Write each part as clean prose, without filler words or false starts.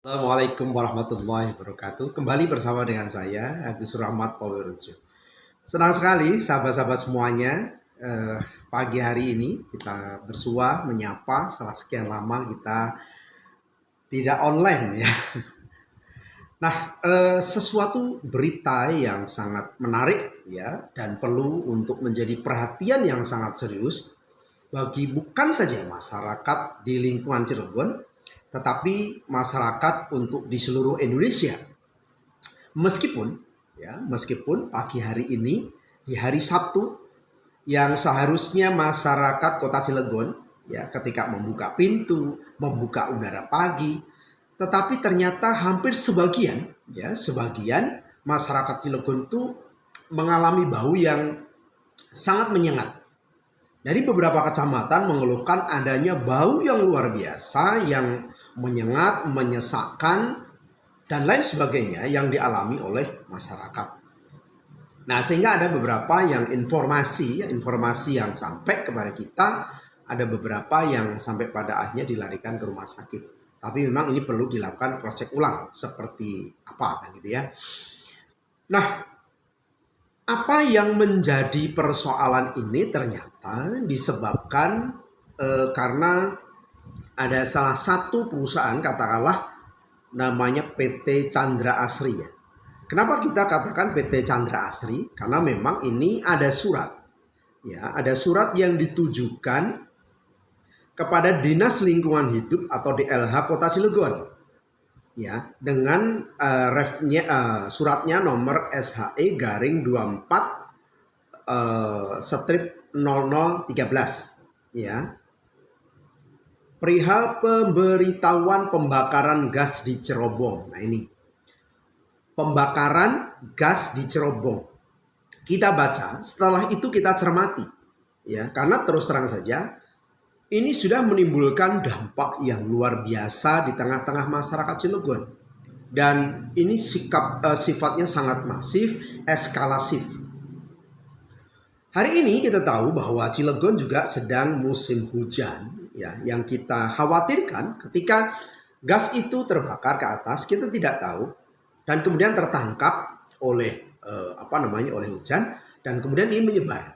Assalamualaikum warahmatullahi wabarakatuh. Kembali bersama dengan saya Agus Rahmat Powerjo. Senang sekali sahabat-sahabat semuanya. Pagi hari ini kita bersua menyapa setelah sekian lama kita tidak online ya. Nah, sesuatu berita yang sangat menarik ya dan perlu untuk menjadi perhatian yang sangat serius bagi bukan saja masyarakat di lingkungan Cirebon, tetapi masyarakat untuk di seluruh Indonesia. Meskipun pagi hari ini di hari Sabtu yang seharusnya masyarakat Kota Cilegon ya ketika membuka pintu, membuka udara pagi, tetapi ternyata hampir sebagian masyarakat Cilegon itu mengalami bau yang sangat menyengat. Dari beberapa kecamatan mengeluhkan adanya bau yang luar biasa yang menyengat, menyesakkan, dan lain sebagainya yang dialami oleh masyarakat. Nah, sehingga ada beberapa yang informasi yang sampai kepada kita, ada beberapa yang sampai pada akhirnya dilarikan ke rumah sakit. Tapi memang ini perlu dilakukan cross check ulang seperti apa kan gitu ya. Nah, apa yang menjadi persoalan ini ternyata disebabkan karena ada salah satu perusahaan katakanlah namanya PT Chandra Asri ya. Kenapa kita katakan PT Chandra Asri? Karena memang ini ada surat. Ya, ada surat yang ditujukan kepada Dinas Lingkungan Hidup atau DLH Kota Cilegon. Ya, dengan suratnya nomor SHE garing 24 strip 0013 ya. Perihal pemberitahuan pembakaran gas di Cerobong. Nah ini pembakaran gas di Cerobong. Kita baca, setelah itu kita cermati. Ya, karena terus terang saja ini sudah menimbulkan dampak yang luar biasa di tengah-tengah masyarakat Cilegon. Dan ini sifatnya sangat masif, eskalasif. Hari ini kita tahu bahwa Cilegon juga sedang musim hujan. Ya, yang kita khawatirkan ketika gas itu terbakar ke atas, kita tidak tahu dan kemudian tertangkap oleh oleh hujan dan kemudian ini menyebar.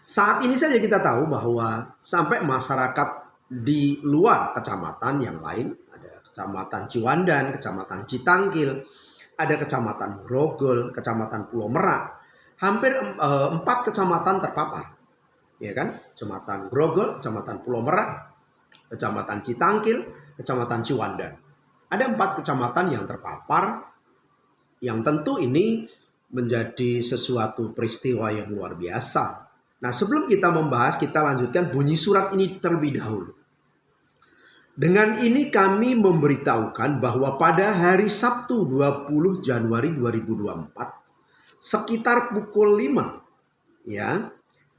Saat ini saja kita tahu bahwa sampai masyarakat di luar kecamatan yang lain, ada kecamatan Ciwandan, kecamatan Citangkil, ada kecamatan Grogol, kecamatan Pulau Merak, hampir 4 kecamatan terpapar. Ya kan? Kecamatan Grogol, Kecamatan Pulau Merak, Kecamatan Citangkil, Kecamatan Ciwandan. Ada 4 kecamatan yang terpapar, yang tentu ini menjadi sesuatu peristiwa yang luar biasa. Nah, sebelum kita membahas, kita lanjutkan bunyi surat ini terlebih dahulu. Dengan ini kami memberitahukan bahwa pada hari Sabtu 20 Januari 2024, sekitar pukul 5, ya,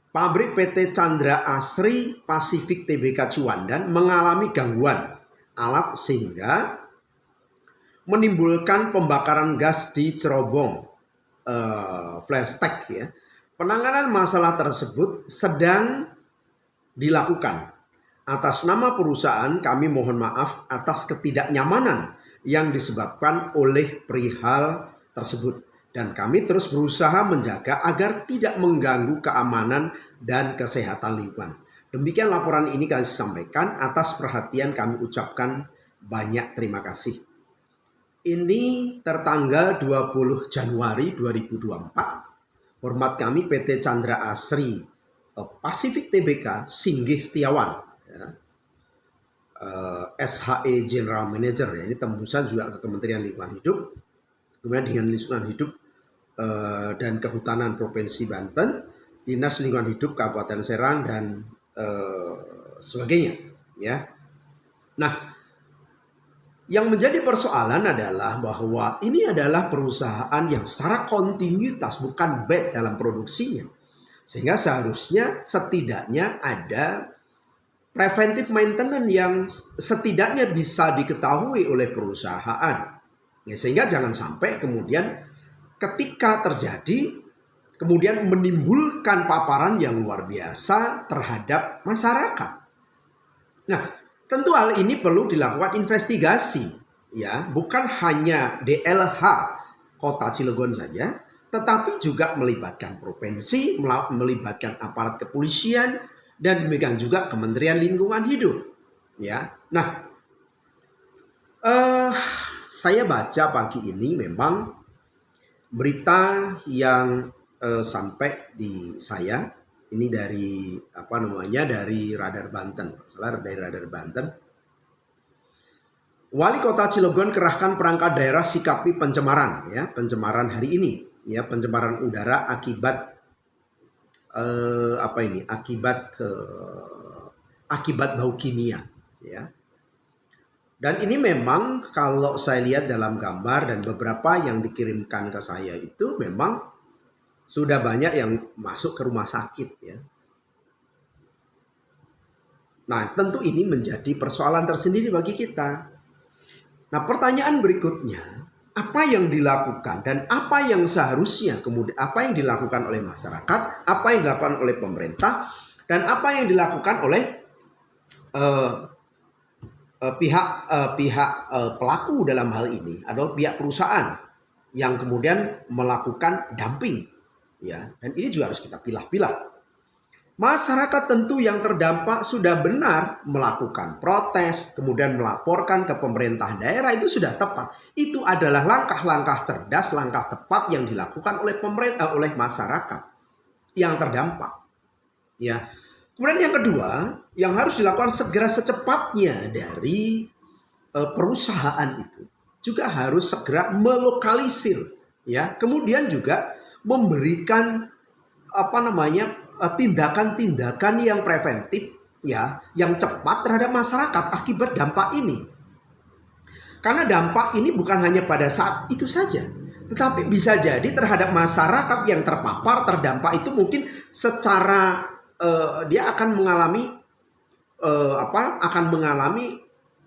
pabrik PT Chandra Asri Pasifik Tbk Ciwandan mengalami gangguan alat sehingga menimbulkan pembakaran gas di Cerobong, flare stack ya. Penanganan masalah tersebut sedang dilakukan. Atas nama perusahaan kami mohon maaf atas ketidaknyamanan yang disebabkan oleh perihal tersebut. Dan kami terus berusaha menjaga agar tidak mengganggu keamanan dan kesehatan lingkungan. Demikian laporan ini kami sampaikan, atas perhatian kami ucapkan banyak terima kasih. Ini tertanggal 20 Januari 2024. Hormat kami PT Chandra Asri Pasifik Tbk Singgih Setiawan ya. SHE General Manager ya. Ini tembusan juga ke Kementerian Lingkungan Hidup. Kemudian dengan Lingkungan Hidup dan Kehutanan Provinsi Banten, Dinas Lingkungan Hidup Kabupaten Serang dan sebagainya. Ya. Nah, yang menjadi persoalan adalah bahwa ini adalah perusahaan yang secara kontinuitas bukan bad dalam produksinya, sehingga seharusnya setidaknya ada preventive maintenance yang setidaknya bisa diketahui oleh perusahaan. Ya, sehingga jangan sampai kemudian ketika terjadi kemudian menimbulkan paparan yang luar biasa terhadap masyarakat. Nah, tentu hal ini perlu dilakukan investigasi. ya, bukan hanya DLH Kota Cilegon saja, tetapi juga melibatkan provinsi, melibatkan aparat kepolisian, dan demikian juga Kementerian Lingkungan Hidup. Ya, nah, saya baca pagi ini memang berita yang sampai di saya ini dari dari Radar Banten, dari Radar Banten. Wali Kota Cilegon kerahkan perangkat daerah sikapi pencemaran, ya, pencemaran hari ini, ya, pencemaran udara akibat akibat bau kimia, ya. Dan ini memang kalau saya lihat dalam gambar dan beberapa yang dikirimkan ke saya itu memang sudah banyak yang masuk ke rumah sakit, ya. Nah, tentu ini menjadi persoalan tersendiri bagi kita. Nah, pertanyaan berikutnya, apa yang dilakukan dan apa yang seharusnya kemudian apa yang dilakukan oleh masyarakat, apa yang dilakukan oleh pemerintah, dan apa yang dilakukan oleh pihak pelaku dalam hal ini adalah pihak perusahaan yang kemudian melakukan dumping, ya. Dan ini juga harus kita pilah-pilah. Masyarakat tentu yang terdampak sudah benar melakukan protes, kemudian melaporkan ke pemerintah daerah, itu sudah tepat. Itu adalah langkah-langkah cerdas, langkah tepat yang dilakukan oleh pemerintah, oleh masyarakat yang terdampak. Ya. Kemudian yang kedua, yang harus dilakukan segera secepatnya dari perusahaan itu juga harus segera melokalisir, ya. Kemudian juga memberikan tindakan-tindakan yang preventif, ya, yang cepat terhadap masyarakat akibat dampak ini. Karena dampak ini bukan hanya pada saat itu saja, tetapi bisa jadi terhadap masyarakat yang terpapar, terdampak itu mungkin secara dia akan mengalami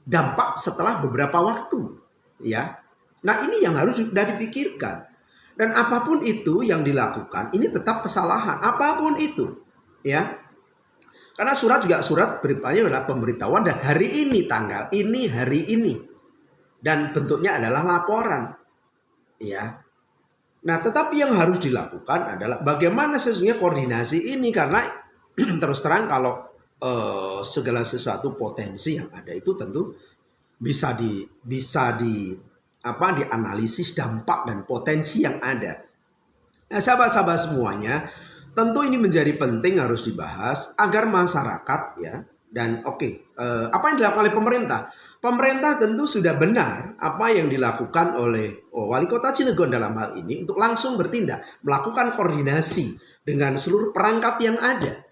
dampak setelah beberapa waktu, ya. Nah, ini yang harus sudah dipikirkan. Dan apapun itu yang dilakukan, ini tetap kesalahan. Apapun itu, ya. Karena surat beritanya adalah pemberitahuan dan hari ini, tanggal ini, hari ini. Dan bentuknya adalah laporan, ya. Nah, tetapi yang harus dilakukan adalah bagaimana sesungguhnya koordinasi ini, karena terus terang kalau segala sesuatu potensi yang ada itu tentu bisa dianalisis dampak dan potensi yang ada. Nah, sahabat-sahabat semuanya, tentu ini menjadi penting harus dibahas agar masyarakat, ya. Dan apa yang dilakukan oleh pemerintah? Pemerintah tentu sudah benar apa yang dilakukan oleh Wali Kota Cilegon dalam hal ini untuk langsung bertindak, melakukan koordinasi dengan seluruh perangkat yang ada.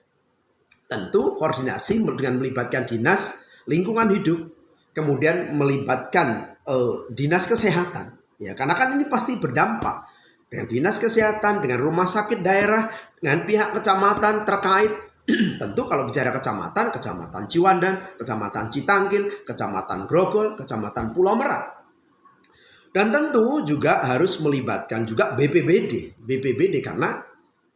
Tentu koordinasi dengan melibatkan Dinas Lingkungan Hidup, kemudian melibatkan Dinas Kesehatan, ya, karena kan ini pasti berdampak dengan Dinas Kesehatan, dengan rumah sakit daerah, dengan pihak kecamatan terkait. Tentu kalau bicara kecamatan Ciwandan, Kecamatan Citangkil, Kecamatan Grogol, Kecamatan Pulau Merak. Dan tentu juga harus melibatkan juga BPBD karena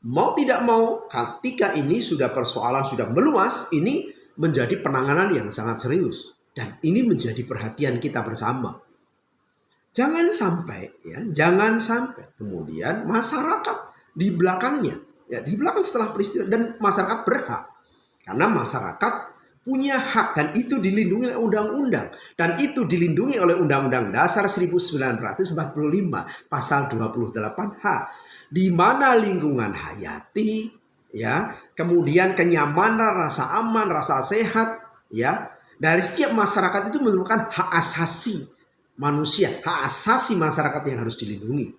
mau tidak mau ketika ini persoalan sudah meluas, ini menjadi penanganan yang sangat serius. Dan ini menjadi perhatian kita bersama. Jangan sampai kemudian masyarakat di belakangnya, ya, di belakang setelah peristiwa, dan masyarakat berhak. Karena masyarakat punya hak dan itu dilindungi oleh undang-undang. Dan itu dilindungi oleh Undang-Undang Dasar 1945 pasal 28H. Di mana lingkungan hayati, ya, kemudian kenyamanan, rasa aman, rasa sehat, ya, dari setiap masyarakat itu merupakan hak asasi manusia, hak asasi masyarakat yang harus dilindungi,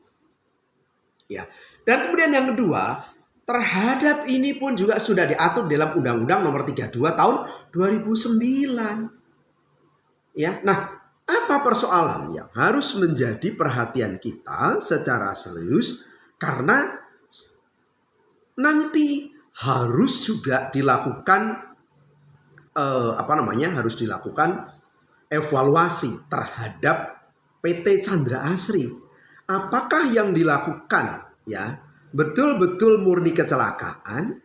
ya. Dan kemudian yang kedua, terhadap ini pun juga sudah diatur dalam Undang-Undang Nomor 32 Tahun 2009, ya. Nah, apa persoalan yang harus menjadi perhatian kita secara serius? Karena nanti harus juga dilakukan harus dilakukan evaluasi terhadap PT Chandra Asri. Apakah yang dilakukan, ya, betul-betul murni kecelakaan?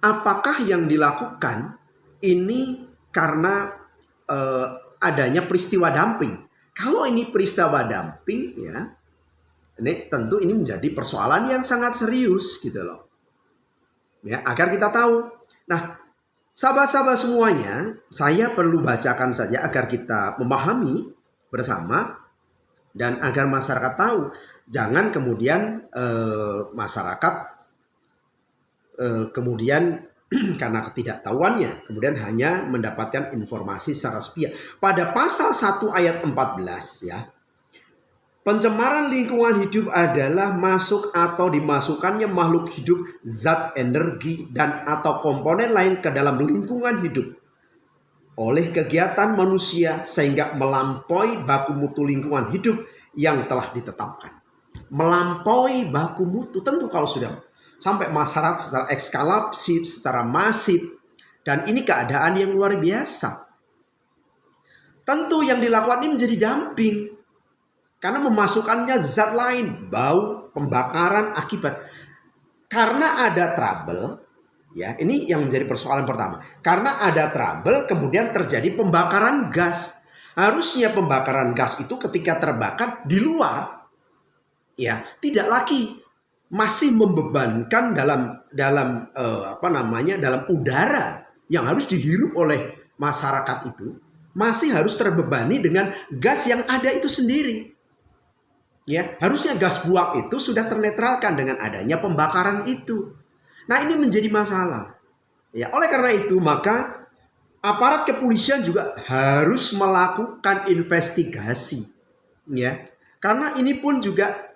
Apakah yang dilakukan ini karena adanya peristiwa dumping? Kalau ini peristiwa dumping ya, ini tentu ini menjadi persoalan yang sangat serius gitu loh. Ya, agar kita tahu. Nah, sahabat-sahabat semuanya, saya perlu bacakan saja agar kita memahami bersama dan agar masyarakat tahu. Jangan kemudian masyarakat kemudian karena ketidaktahuannya kemudian hanya mendapatkan informasi secara sepihak. Pada pasal 1 ayat 14 ya. Pencemaran lingkungan hidup adalah masuk atau dimasukkannya makhluk hidup, zat, energi, dan atau komponen lain ke dalam lingkungan hidup oleh kegiatan manusia sehingga melampaui baku mutu lingkungan hidup yang telah ditetapkan. Melampaui baku mutu tentu kalau sudah sampai masyarakat secara ekskalatif, secara masif, dan ini keadaan yang luar biasa. Tentu yang dilakukan ini menjadi dumping. Karena memasukkannya zat lain, bau, pembakaran akibat. Karena ada trouble, ya ini yang menjadi persoalan pertama. Karena ada trouble, kemudian terjadi pembakaran gas. Harusnya pembakaran gas itu ketika terbakar di luar, ya tidak lagi masih membebankan dalam dalam udara yang harus dihirup oleh masyarakat itu, masih harus terbebani dengan gas yang ada itu sendiri. Ya, harusnya gas buang itu sudah ternetralkan dengan adanya pembakaran itu. Nah, ini menjadi masalah. Ya, oleh karena itu maka aparat kepolisian juga harus melakukan investigasi. Ya. Karena ini pun juga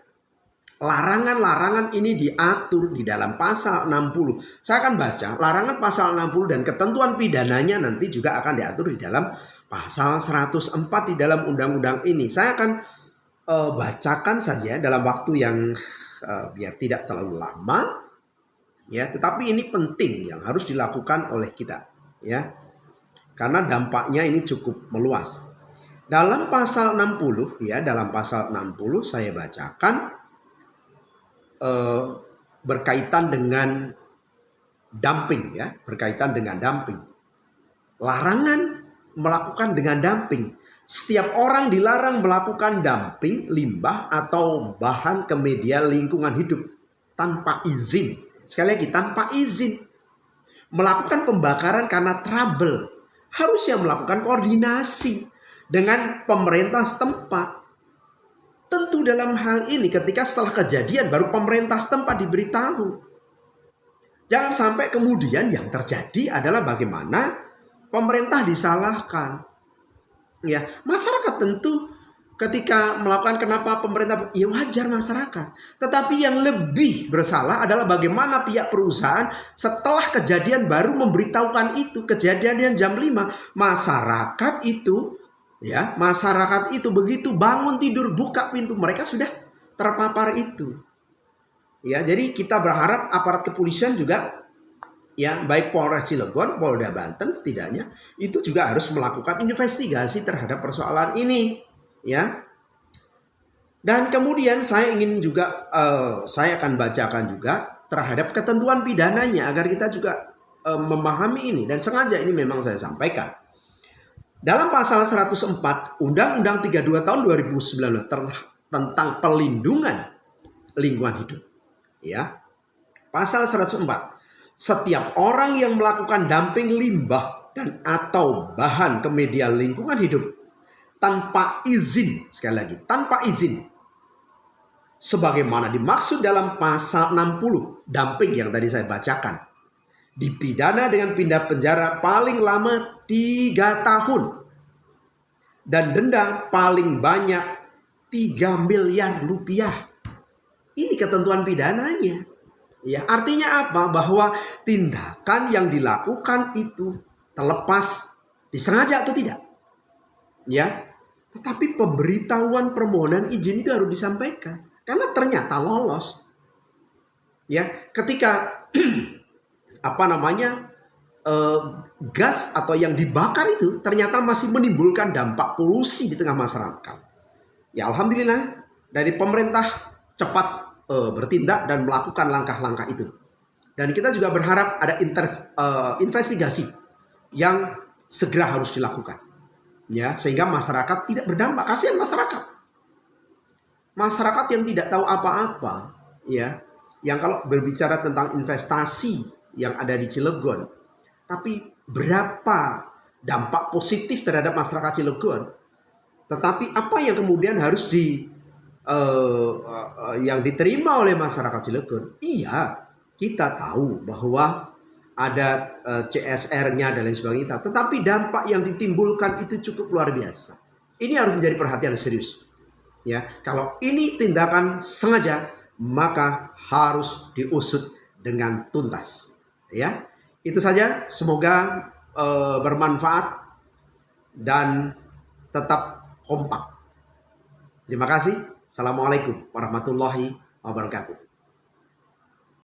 larangan-larangan ini diatur di dalam pasal 60. Saya akan baca larangan pasal 60 dan ketentuan pidananya nanti juga akan diatur di dalam pasal 104 di dalam undang-undang ini. Saya akan bacakan saja dalam waktu yang biar tidak terlalu lama, ya. Tetapi ini penting yang harus dilakukan oleh kita, ya, karena dampaknya ini cukup meluas. Dalam pasal 60, ya, dalam pasal 60 saya bacakan berkaitan dengan dumping, ya, berkaitan dengan dumping. Larangan melakukan dengan dumping. Setiap orang dilarang melakukan dumping limbah atau bahan ke media lingkungan hidup tanpa izin. Sekali lagi, tanpa izin. Melakukan pembakaran karena trouble. Harusnya melakukan koordinasi dengan pemerintah setempat. Tentu dalam hal ini ketika setelah kejadian baru pemerintah setempat diberitahu. Jangan sampai kemudian yang terjadi adalah bagaimana pemerintah disalahkan. Ya, masyarakat tentu ketika melakukan kenapa pemerintah, ya wajar masyarakat. Tetapi yang lebih bersalah adalah bagaimana pihak perusahaan setelah kejadian baru memberitahukan itu. Kejadian jam 5, masyarakat itu begitu bangun tidur buka pintu mereka sudah terpapar itu. Ya, jadi kita berharap aparat kepolisian juga, ya, baik Polres Cilegon, Polda Banten setidaknya itu juga harus melakukan investigasi terhadap persoalan ini, ya. Dan kemudian saya ingin juga saya akan bacakan juga terhadap ketentuan pidananya agar kita juga memahami ini, dan sengaja ini memang saya sampaikan. Dalam pasal 104 Undang-Undang 32 tahun 2019 tentang pelindungan lingkungan hidup, ya. Pasal 104. Setiap orang yang melakukan dumping limbah dan atau bahan ke media lingkungan hidup tanpa izin, sekali lagi tanpa izin, sebagaimana dimaksud dalam pasal 60 dumping yang tadi saya bacakan, dipidana dengan pindah penjara paling lama 3 tahun dan denda paling banyak 3 miliar rupiah. Ini ketentuan pidananya. Ya, artinya apa? Bahwa tindakan yang dilakukan itu terlepas disengaja atau tidak, ya, tetapi pemberitahuan permohonan izin itu harus disampaikan karena ternyata lolos. Ya, ketika gas atau yang dibakar itu ternyata masih menimbulkan dampak polusi di tengah masyarakat. Ya, alhamdulillah dari pemerintah cepat bertindak dan melakukan langkah-langkah itu. Dan kita juga berharap ada investigasi yang segera harus dilakukan. ya, sehingga masyarakat tidak berdampak. Kasihan masyarakat yang tidak tahu apa-apa, ya, yang kalau berbicara tentang investasi yang ada di Cilegon, tapi berapa dampak positif terhadap masyarakat Cilegon, tetapi apa yang kemudian harus yang diterima oleh masyarakat Cilegon? Iya, kita tahu bahwa ada CSR-nya dan lain sebagainya, tetapi dampak yang ditimbulkan itu cukup luar biasa. Ini harus menjadi perhatian serius. Ya, kalau ini tindakan sengaja, maka harus diusut dengan tuntas. Ya, itu saja. Semoga bermanfaat dan tetap kompak. Terima kasih. Assalamualaikum warahmatullahi wabarakatuh.